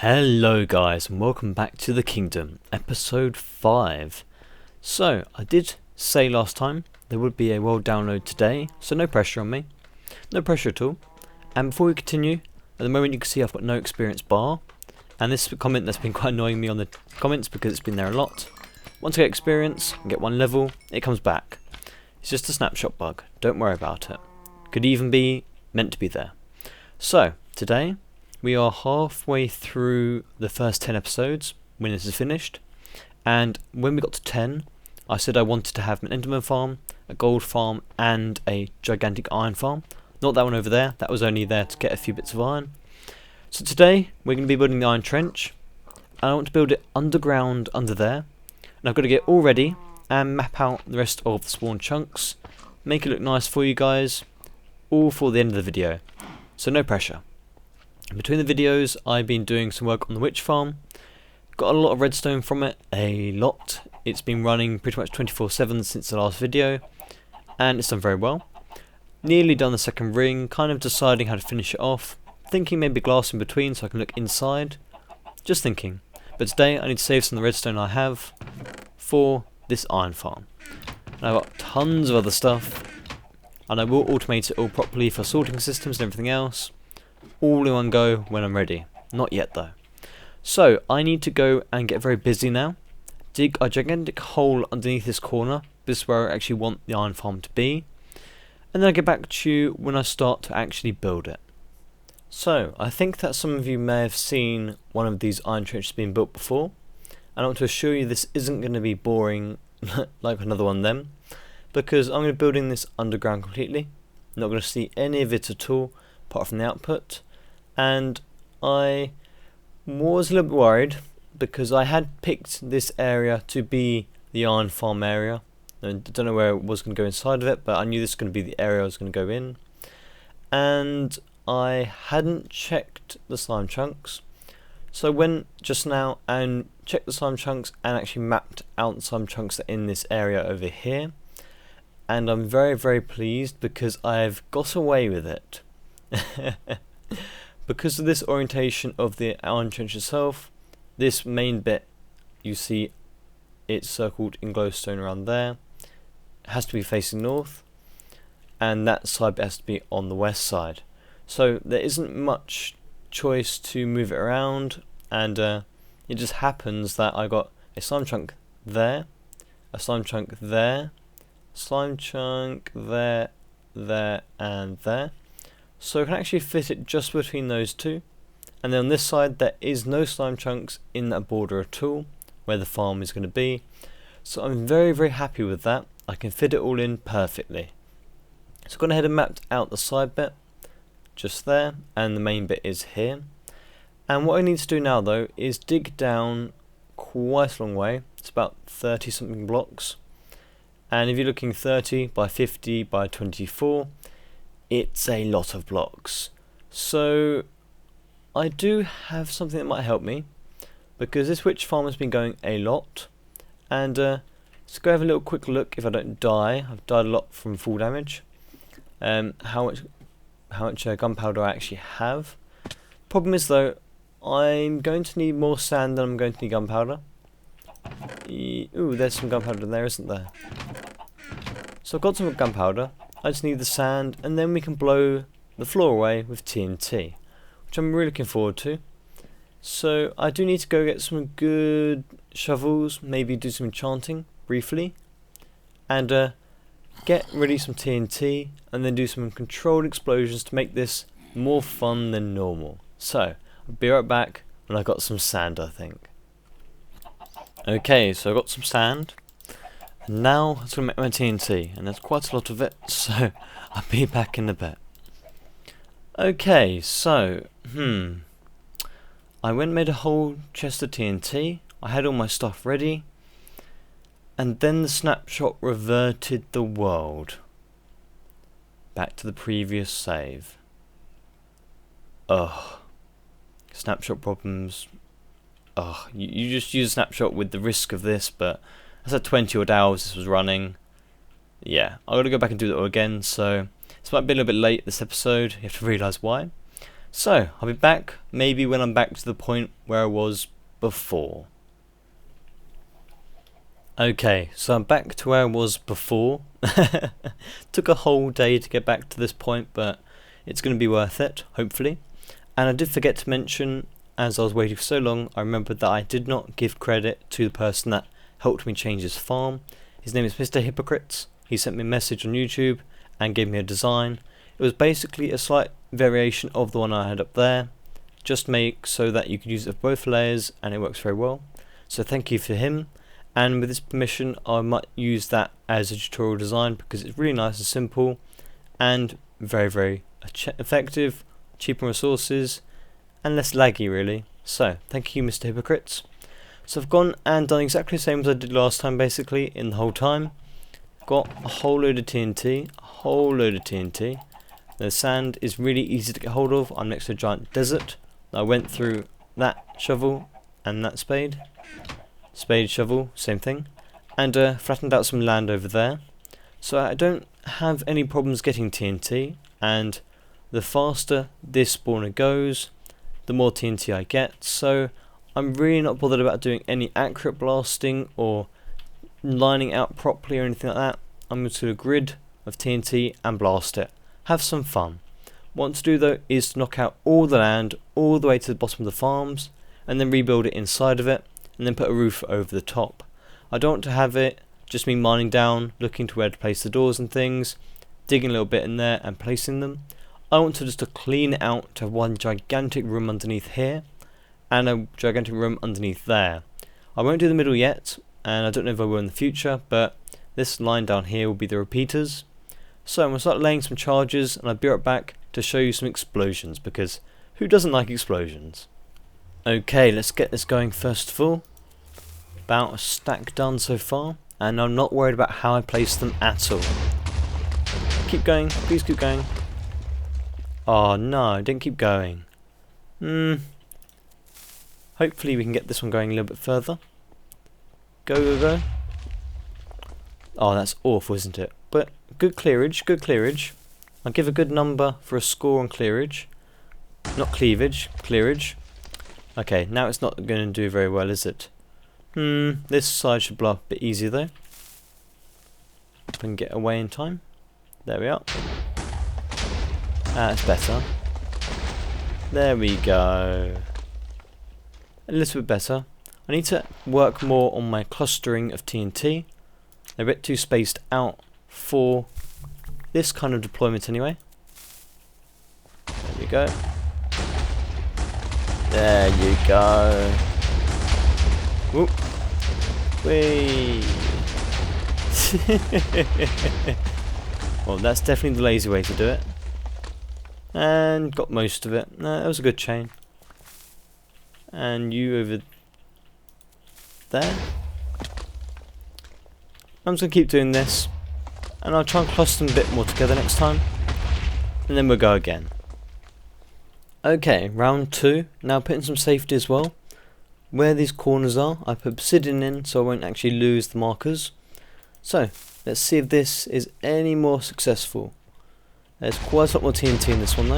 Hello guys and welcome back to the Kingdom, episode 5. So, I did say last time there would be a world download today, so no pressure on me. No pressure at all. And before we continue, at the moment you can see I've got no experience bar. And this is a comment that's been quite annoying me on the comments because it's been there a lot. Once I get experience and get one level, it comes back. It's just a snapshot bug, don't worry about it. Could even be meant to be there. So, today we are halfway through the first 10 episodes when this is finished, and when we got to 10 I said I wanted to have an Enderman Farm, a gold farm and a gigantic iron farm. Not that one over there, that was only there to get a few bits of iron. So today we're going to be building the iron trench, and I want to build it underground under there, and I've got to get all ready and map out the rest of the spawn chunks, make it look nice for you guys, all for the end of the video, so no pressure. Between the videos I've been doing some work on the witch farm, got a lot of redstone from it, a lot. It's been running pretty much 24/7 since the last video, and it's done very well. Nearly done the second ring, kind of deciding how to finish it off, thinking maybe glass in between so I can look inside, just thinking. But today I need to save some of the redstone I have for this iron farm. And I've got tons of other stuff, and I will automate it all properly for sorting systems and everything else. All in one go when I'm ready. Not yet though. So I need to go and get very busy now. Dig a gigantic hole underneath this corner. This is where I actually want the iron farm to be. And then I'll get back to you when I start to actually build it. So I think that some of you may have seen one of these iron trenches being built before. And I want to assure you this isn't going to be boring like another one then. Because I'm going to be building this underground completely. Not going to see any of it at all apart from the output. And I was a little bit worried because I had picked this area to be the iron farm area. I don't know where it was going to go inside of it, but I knew this was going to be the area I was going to go in. And I hadn't checked the slime chunks. So I went just now and checked the slime chunks and actually mapped out the slime chunks that are in this area over here. And I'm very, very pleased because I've got away with it. Because of this orientation of the iron trench itself, this main bit, you see it's circled in glowstone around there, it has to be facing north, and that side bit has to be on the west side. So there isn't much choice to move it around, and it just happens that I got a slime chunk there, a slime chunk there, slime chunk there, there and there. So I can actually fit it just between those two. And then on this side there is no slime chunks in that border at all where the farm is going to be. So I'm very, very happy with that. I can fit it all in perfectly. So I've gone ahead and mapped out the side bit just there, and the main bit is here. And what I need to do now though is dig down quite a long way. It's about 30 something blocks. And if you're looking 30 by 50 by 24, it's a lot of blocks. So I do have something that might help me, because this witch farm has been going a lot. And let's go have a little quick look if I don't die. I've died a lot from full damage. How much gunpowder I actually have. Problem is though, I'm going to need more sand than I'm going to need gunpowder. Ooh, there's some gunpowder there, isn't there? So I've got some gunpowder. I just need the sand, and then we can blow the floor away with TNT, which I'm really looking forward to. So I do need to go get some good shovels, maybe do some enchanting briefly, and get ready some TNT, and then do some controlled explosions to make this more fun than normal. So I'll be right back when I got some sand, I think. Okay, so I got some sand. And now I'm going to make my TNT, and there's quite a lot of it, so I'll be back in a bit. Okay, so, I went and made a whole chest of TNT, I had all my stuff ready, and then the snapshot reverted the world. Back to the previous save. Ugh. Snapshot problems. Ugh, you just use a snapshot with the risk of this, but that's at 20 odd hours this was running. Yeah, I've got to go back and do that all again, so this might be a little bit late this episode, you have to realise why. So, I'll be back maybe when I'm back to the point where I was before. Okay, so I'm back to where I was before. Took a whole day to get back to this point, but it's going to be worth it, hopefully. And I did forget to mention, as I was waiting for so long, I remembered that I did not give credit to the person that helped me change his farm. His name is Mr. Hypocrites. He sent me a message on YouTube and gave me a design. It was basically a slight variation of the one I had up there, just make so that you could use it for both layers, and it works very well. So thank you for him, and with his permission I might use that as a tutorial design because it's really nice and simple and very effective, cheaper resources and less laggy really. So thank you Mr. Hypocrites. So I've gone and done exactly the same as I did last time basically in the whole time. Got a whole load of TNT, The sand is really easy to get hold of. I'm next to a giant desert. I went through that shovel and that spade. Spade, shovel, same thing. And flattened out some land over there. So I don't have any problems getting TNT. And the faster this spawner goes, the more TNT I get. So I'm really not bothered about doing any accurate blasting or lining out properly or anything like that. I'm going to do a grid of TNT and blast it. Have some fun. What I want to do though is to knock out all the land all the way to the bottom of the farms and then rebuild it inside of it and then put a roof over the top. I don't want to have it just me mining down, looking to where to place the doors and things, digging a little bit in there and placing them. I want to just to clean it out to have one gigantic room underneath here and a gigantic room underneath there. I won't do the middle yet, and I don't know if I will in the future, but this line down here will be the repeaters. So I'm going to start laying some charges and I'll be right back to show you some explosions, because who doesn't like explosions? Okay, let's get this going first of all. About a stack done so far, and I'm not worried about how I place them at all. Keep going, please keep going. Oh no, didn't keep going. Hopefully we can get this one going a little bit further. Go. Oh, that's awful, isn't it? But good clearage. I'll give a good number for a score on clearage. Not cleavage, clearage. Okay, now it's not going to do very well, is it? This side should blow up a bit easier though. If I can get away in time. There we are. That's better. There we go. A little bit better. I need to work more on my clustering of TNT. They're a bit too spaced out for this kind of deployment anyway. There we go. There you go. Whoop. Whee. Well, that's definitely the lazy way to do it. And got most of it. No, that was a good chain. And you over there. I'm just going to keep doing this. And I'll try and cluster them a bit more together next time. And then we'll go again. Okay, round 2. Now putting some safety as well. Where these corners are, I put obsidian in so I won't actually lose the markers. So, let's see if this is any more successful. There's quite a lot more TNT in this one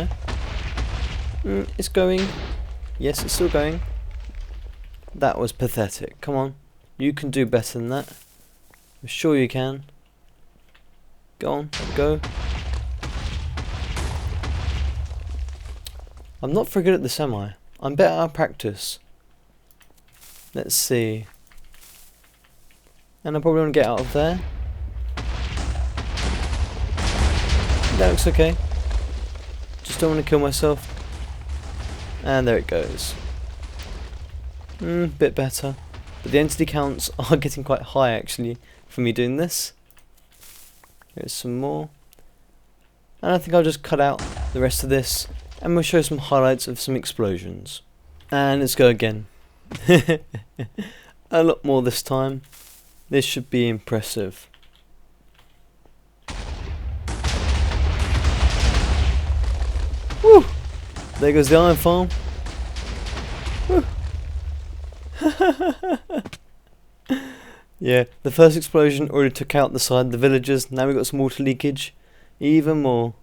though. It's going. Yes, it's still going. That was pathetic. Come on. You can do better than that. I'm sure you can. Go on. Go. I'm not very good at this, am I? I'm better at practice. Let's see. And I probably want to get out of there. That looks okay. Just don't want to kill myself. And there it goes. Bit better. But the entity counts are getting quite high actually for me doing this. There's some more. And I think I'll just cut out the rest of this and we'll show some highlights of some explosions. And let's go again. A lot more this time. This should be impressive. Woo! There goes the iron farm. Woo! Yeah, the first explosion already took out the side of the villagers. Now we've got some water leakage. Even more.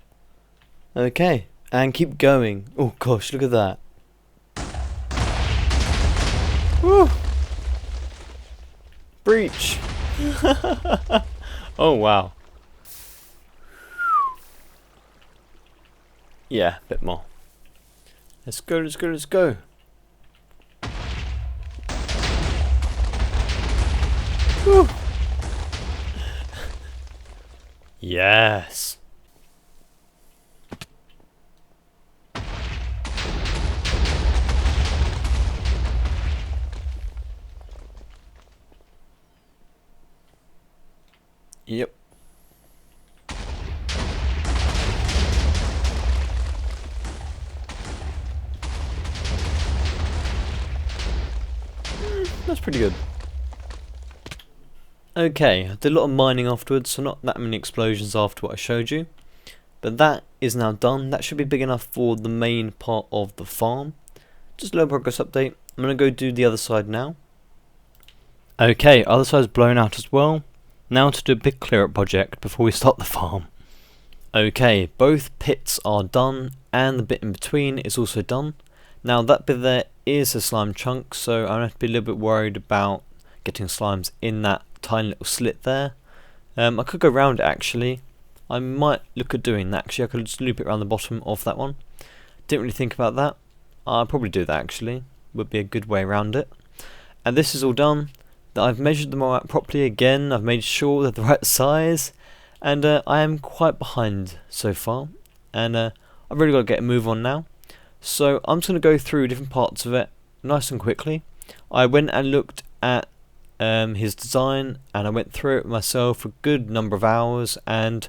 Okay, And keep going. Oh gosh, look at that. Woo! Breach! Oh wow. Yeah, a bit more. Let's go, let's go, let's go. Woo! Yes. Yep. That's pretty good. Okay, I did a lot of mining afterwards, so not that many explosions after what I showed you. But that is now done. That should be big enough for the main part of the farm. Just a little progress update. I'm going to go do the other side now. Okay, other side's blown out as well. Now to do a big clear up project before we start the farm. Okay, both pits are done and the bit in between is also done. Now that bit there is a slime chunk, so I'm going to have to be a little bit worried about getting slimes in that tiny little slit there. I could go around it actually. I might look at doing that actually. I could just loop it around the bottom of that one. Didn't really think about that. I'll probably do that actually. Would be a good way around it. And this is all done. I've measured them all out properly again. I've made sure they're the right size. And I am quite behind so far. And I've really got to get a move on now. So I'm just going to go through different parts of it nice and quickly. I went and looked at his design and I went through it myself for a good number of hours and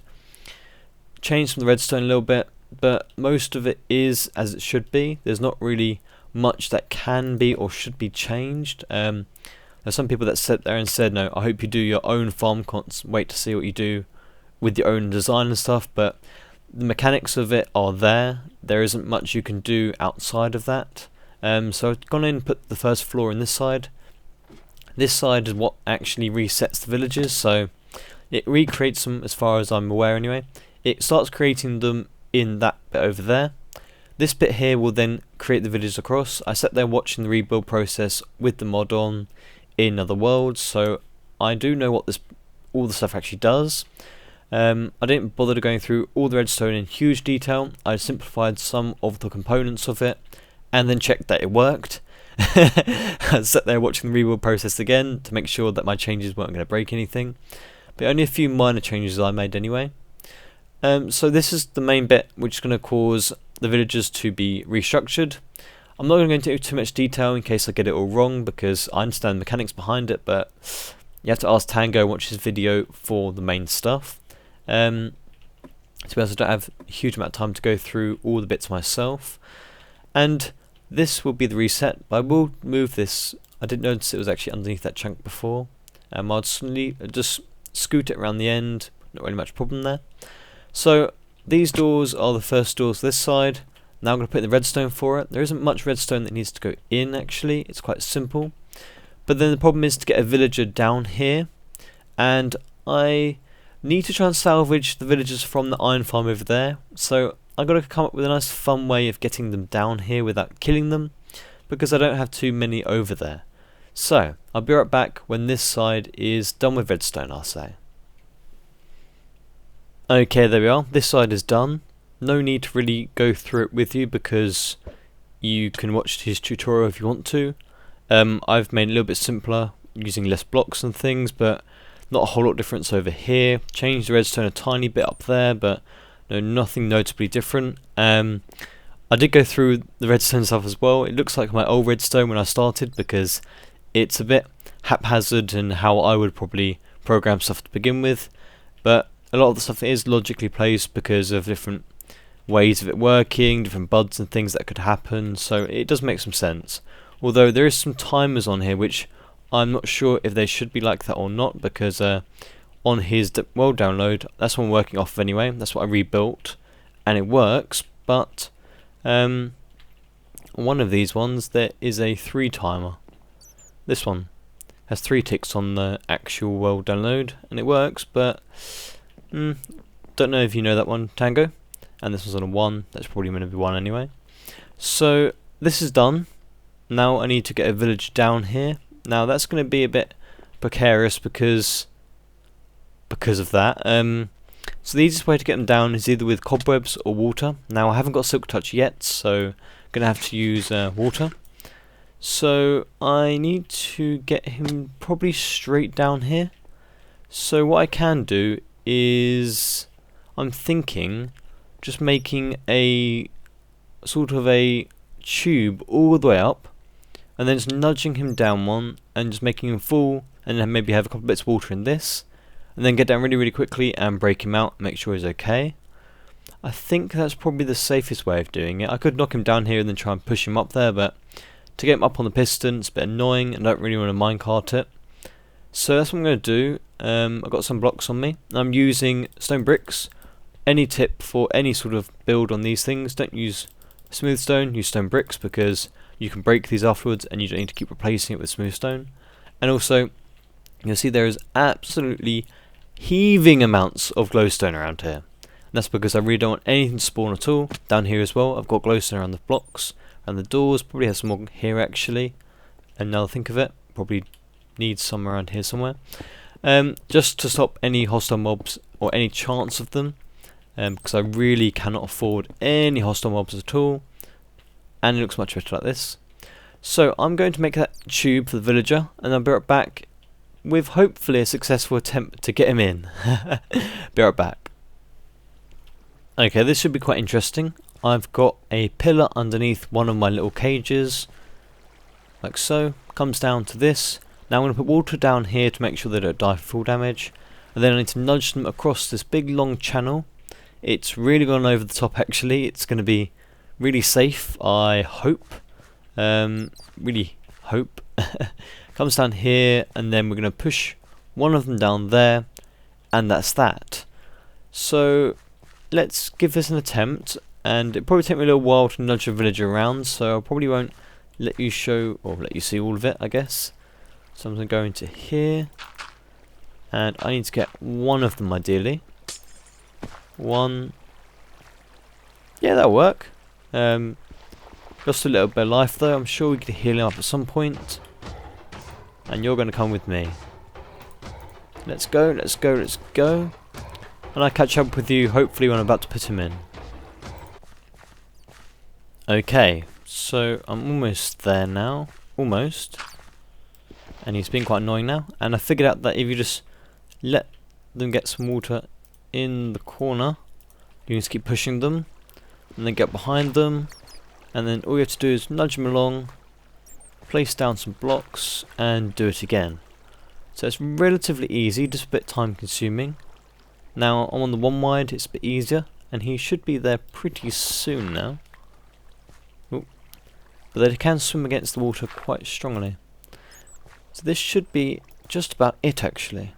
changed from the redstone a little bit, but most of it is as it should be. There's not really much that can be or should be changed. There's some people that sat there and said, no, I hope you do your own farm, can't wait to see what you do with your own design and stuff, but the mechanics of it are there. There isn't much you can do outside of that. So I've gone in and put the first floor in this side. This side is what actually resets the villages, so it recreates them as far as I'm aware anyway. It starts creating them in that bit over there. This bit here will then create the villages across. I sat there watching the rebuild process with the mod on in other worlds, so I do know what all the stuff actually does. I didn't bother to going through all the redstone in huge detail. I simplified some of the components of it and then checked that it worked. I sat there watching the rebuild process again to make sure that my changes weren't going to break anything, but only a few minor changes I made anyway. So this is the main bit which is going to cause the villagers to be restructured. I'm not going to go into too much detail in case I get it all wrong, because I understand the mechanics behind it, but you have to ask Tango and watch his video for the main stuff. To be honest, I don't have a huge amount of time to go through all the bits myself, and this will be the reset, but I will move this. I didn't notice it was actually underneath that chunk before. I'll just scoot it around the end, not really much problem there. So these doors are the first doors this side. Now I'm going to put in the redstone for it. There isn't much redstone that needs to go in actually, it's quite simple. But then the problem is to get a villager down here, and I need to try and salvage the villagers from the iron farm over there. So I've got to come up with a nice fun way of getting them down here without killing them, because I don't have too many over there. So I'll be right back when this side is done with redstone, I'll say. Okay, there we are. This side is done. No need to really go through it with you because you can watch his tutorial if you want to. I've made it a little bit simpler using less blocks and things, but not a whole lot of difference over here. Changed the redstone a tiny bit up there, but no, nothing notably different. I did go through the redstone stuff as well. It looks like my old redstone when I started because it's a bit haphazard in how I would probably program stuff to begin with, but a lot of the stuff is logically placed because of different ways of it working, different buds and things that could happen, so it does make some sense. Although there is some timers on here which I'm not sure if they should be like that or not, because on his world download, that's what I'm working off of anyway, that's what I rebuilt, and it works, but one of these ones there is a 3 timer. This one has 3 ticks on the actual world download, and it works, but don't know if you know that one, Tango. and this one's on a 1. That's probably going to be 1 anyway. So this is done. Now I need to get a village down here. Now that's going to be a bit precarious because of that. So the easiest way to get them down is either with cobwebs or water. Now I haven't got silk touch yet, so I'm going to have to use water. So I need to get him probably straight down here. So what I can do is, I'm thinking just making a sort of a tube all the way up, and then just nudging him down one and just making him full, and then maybe have a couple bits of water in this, and then get down really quickly and break him out, make sure he's okay. I think that's probably the safest way of doing it. I could knock him down here and then try and push him up there, but to get him up on the piston it's a bit annoying and I don't really want to minecart it. So that's what I'm going to do. I've got some blocks on me. I'm using stone bricks. Any tip for any sort of build on these things, don't use smooth stone, use stone bricks, because you can break these afterwards and you don't need to keep replacing it with smooth stone. And also, you'll see there is absolutely heaving amounts of glowstone around here. And that's because I really don't want anything to spawn at all. Down here as well, I've got glowstone around the blocks and the doors. Probably has some more here actually. And now I think of it, probably needs some around here somewhere. Just to stop any hostile mobs or any chance of them. Because I really cannot afford any hostile mobs at all. And it looks much better like this. So I'm going to make that tube for the villager, and I'll be right back with hopefully a successful attempt to get him in. Be right back. Okay, this should be quite interesting. I've got a pillar underneath one of my little cages, like so. Comes down to this. Now I'm going to put water down here to make sure they don't die for full damage, and then I need to nudge them across this big long channel. It's really gone over the top actually. It's going to be really safe, I hope. Really hope. Comes down here, and then we're going to push one of them down there, and that's that. So let's give this an attempt, and it'll probably take me a little while to nudge a villager around, so I probably won't let you show or let you see all of it, I guess. So I'm going to go into here, and I need to get one of them ideally. One. Yeah, that'll work. Just a little bit of life though. I'm sure we could heal him up at some point. And you're going to come with me. Let's go, let's go, let's go. And I'll catch up with you hopefully when I'm about to put him in. Okay, so I'm almost there now. Almost. And he's been quite annoying now. And I figured out that if you just let them get some water in the corner, you can just keep pushing them and then get behind them, and then all you have to do is nudge them along, place down some blocks and do it again. So it's relatively easy, just a bit time consuming. Now I'm on the one wide, it's a bit easier, and he should be there pretty soon now. Ooh. But they can swim against the water quite strongly. So this should be just about it actually.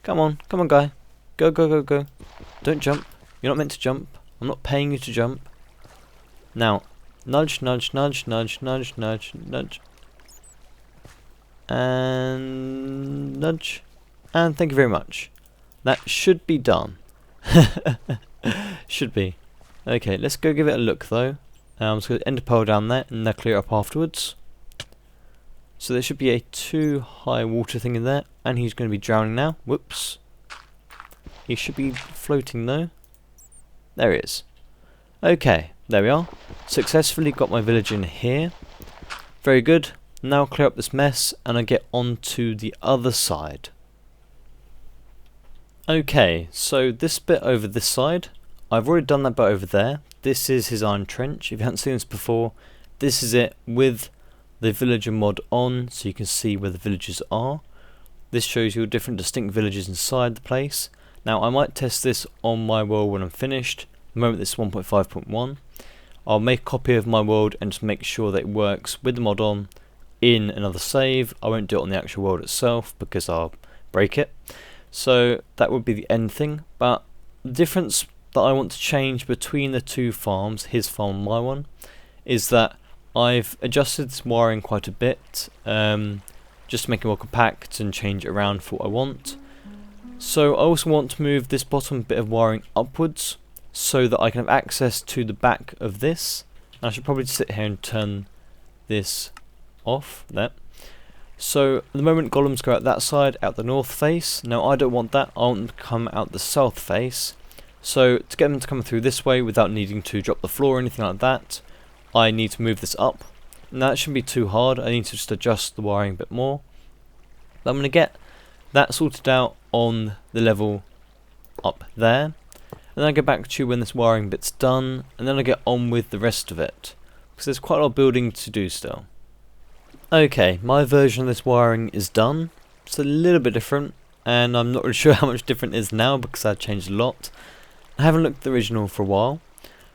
Come on guy. Go, go, go, go. Don't jump. You're not meant to jump. I'm not paying you to jump. Now, nudge, nudge, nudge, nudge, nudge, nudge, nudge. And nudge. And thank you very much. That should be done. Should be. Okay, let's go give it a look though. I'm just going to end a pearl down there and they'll clear up afterwards. So there should be a 2 high water thing in there. And he's going to be drowning now. Whoops. He should be floating though. There he is. Okay, there we are. Successfully got my village in here. Very good. Now clear up this mess and I get onto the other side. Okay, so this bit over this side, I've already done that bit over there. This is his iron trench. If you haven't seen this before, this is it with the villager mod on, so you can see where the villagers are. This shows you different distinct villages inside the place. Now I might test this on my world when I'm finished. At the moment this is 1.5.1. I'll make a copy of my world and just make sure that it works with the mod on in another save. I won't do it on the actual world itself because I'll break it. So that would be the end thing. But the difference that I want to change between the two farms, his farm and my one, is that I've adjusted this wiring quite a bit, just to make it more compact and change it around for what I want. So I also want to move this bottom bit of wiring upwards, so that I can have access to the back of this. And I should probably sit here and turn this off there. So at the moment golems go out that side, out the north face. Now I don't want that, I want them to come out the south face. So to get them to come through this way without needing to drop the floor or anything like that, I need to move this up. And that shouldn't be too hard, I need to just adjust the wiring a bit more. But I'm going to get that sorted out on the level up there. And then I go back to when this wiring bit's done, and then I get on with the rest of it. Because there's quite a lot of building to do still. Okay, my version of this wiring is done. It's a little bit different, and I'm not really sure how much different it is now because I've changed a lot. I haven't looked at the original for a while,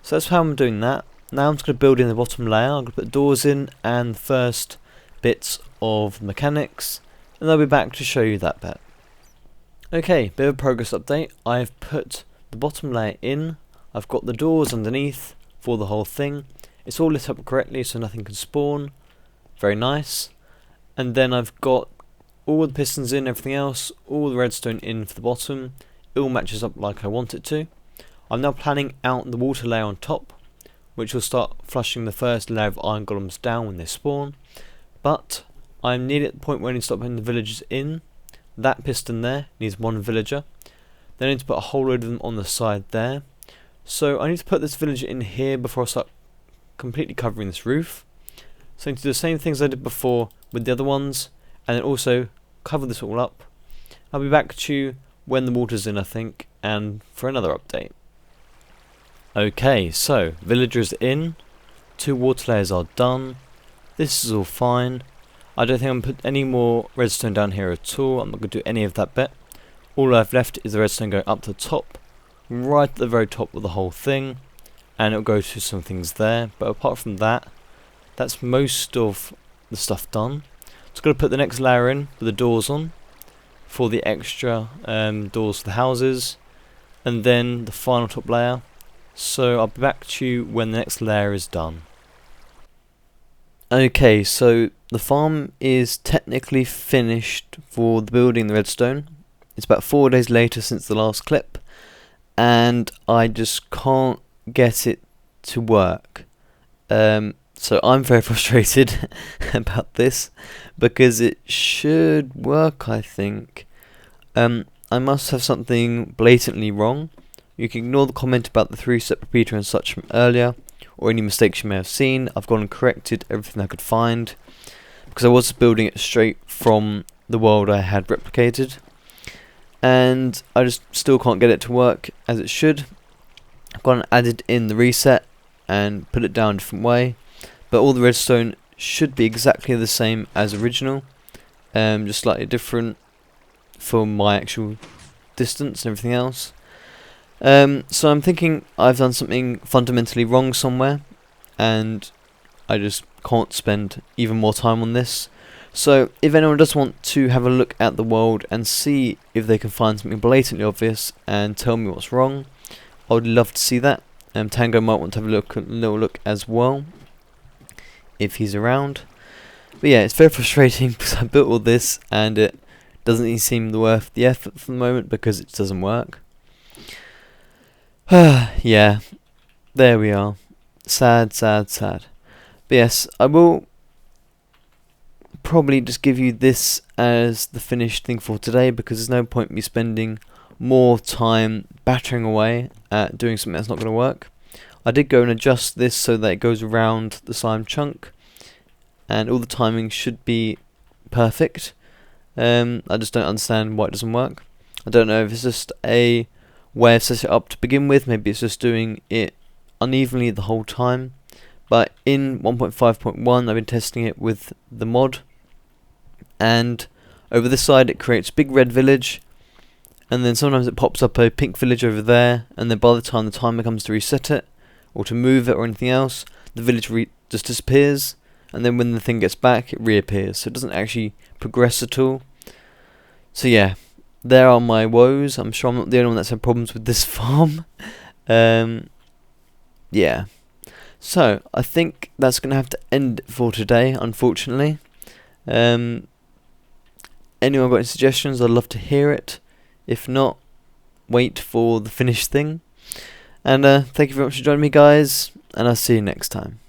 so that's how I'm doing that. Now I'm just going to build in the bottom layer. I'm going to put doors in and the first bits of mechanics, and I'll be back to show you that bit. Okay, bit of a progress update. I've put the bottom layer in, I've got the doors underneath for the whole thing. It's all lit up correctly so nothing can spawn. Very nice. And then I've got all the pistons in, everything else, all the redstone in for the bottom. It all matches up like I want it to. I'm now planning out the water layer on top, which will start flushing the first layer of iron golems down when they spawn. But I'm nearly at the point where I need to start putting the villagers in. That piston there needs one villager. Then I need to put a whole load of them on the side there. So I need to put this villager in here before I start completely covering this roof. So I need to do the same things I did before with the other ones, and then also cover this all up. I'll be back to you when the water's in, I think, and for another update. Okay, so villagers in, 2 water layers are done. This is all fine. I don't think I'm going to put any more redstone down here at all. I'm not going to do any of that bit. All I've left is the redstone going up to the top, right at the very top of the whole thing, and it'll go to some things there. But apart from that, that's most of the stuff done. Just got to put the next layer in with the doors on for the extra doors for the houses, and then the final top layer. So I'll be back to you when the next layer is done. Okay, so the farm is technically finished for the building the redstone. It's about 4 days later since the last clip, and I just can't get it to work. So I'm very frustrated about this because it should work, I think. I must have something blatantly wrong. You can ignore the comment about the 3-step repeater and such from earlier, or any mistakes you may have seen. I've gone and corrected everything I could find because I was building it straight from the world I had replicated, and I just still can't get it to work as it should. I've gone and added in the reset and put it down a different way, but all the redstone should be exactly the same as original, just slightly different for my actual distance and everything else. So I'm thinking I've done something fundamentally wrong somewhere, and I just can't spend even more time on this. So if anyone does want to have a look at the world and see if they can find something blatantly obvious and tell me what's wrong, I would love to see that. Tango might want to have a little look as well, if he's around. But yeah, it's very frustrating because I built all this and it doesn't even seem worth the effort for the moment because it doesn't work. Yeah, there we are. Sad, sad, sad. But yes, I will probably just give you this as the finished thing for today because there's no point me spending more time battering away at doing something that's not going to work. I did go and adjust this so that it goes around the slime chunk, and all the timing should be perfect. I just don't understand why it doesn't work. I don't know if it's just a way of setting it up to begin with. Maybe it's just doing it unevenly the whole time. But in 1.5.1 I've been testing it with the mod, and over this side it creates big red village, and then sometimes it pops up a pink village over there, and then by the time the timer comes to reset it or to move it or anything else, the village just disappears, and then when the thing gets back it reappears, so it doesn't actually progress at all. So yeah, there are my woes. I'm sure I'm not the only one that's had problems with this farm. Yeah. So I think that's going to have to end it for today, unfortunately. Anyone got any suggestions? I'd love to hear it. If not, wait for the finished thing. And thank you very much for joining me, guys, and I'll see you next time.